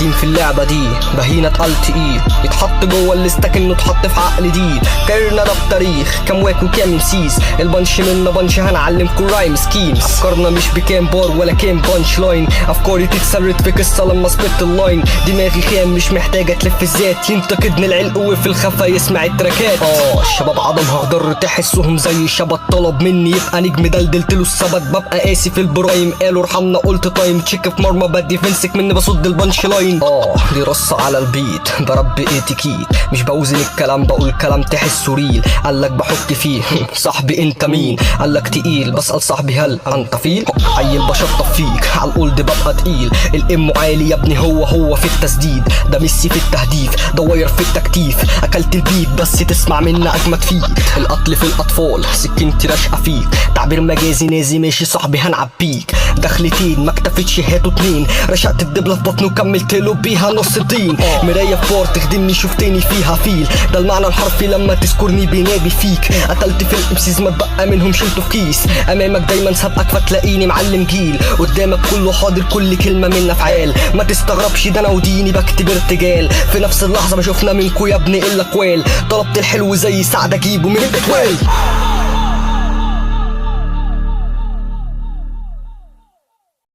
قديم في اللعبة دي، بهينا اتقل تقيل يتحط جوه الليسته كأنه اتحط في عقل دي. كاريرنا ده بتاريخ كام واك وكام مسيس، البنش منا بنش هنعلمكوا رايم سكيمز. افكارنا مش بكام بار ولا كام بانش لاين، افكاري تتسرد في قصه لما سبت اللاين. دماغي خام مش محتاجه تلف الذات، ينتقدني العلق وفي الخفا يسمع التراكات. الشباب عضمها غدر تحسهم زي شبط، طلب مني يبقى نجم دلدلت له السبت. ببقى قاسي في البرايم قالوا ارحمنا قلت تايم، تشيك في مرمى بدي فنسك مني بصد البنش لاين. دي رصه على البيت بربي اتيكيت، مش بوزن الكلام بقول كلام تحسه ريل. قالك بحك فيه صاحبي انت مين، قالك تقيل بسأل صاحبي هل انت فيل. عيل بشطف فيك عالقلد ببقى تقيل، الام عالي يا ابني هو في التسديد، ده ميسي في التهديف ده واير في التكتيف. اكلت البيت بس تسمع منا اجمد فيك، القتل في الاطفال سكينتي راشقه فيك. تعبير مجازي نازي ماشي صاحبي هنعبيك، دخلتين ما اكتفتش هاتوا اتنين، رشقت الدبله في بطني وكملت له بيها نص الدين. مرايه في بار تخدمني شفتني فيها فيل، ده المعنى الحرفي لما تذكرني بينادي فيك. قتلت في الامسيز ما تبقى منهم شلته في كيس، امامك دايما سابقك فتلاقيني معلم جيل، قدامك كله حاضر كل كلمه منا افعال. ما تستغربش ده انا وديني بكتب ارتجال، في نفس اللحظه ما شفنا منكو يا ابني الا كوال. طلبت الحلو زي سعد اجيبه من الاتوال.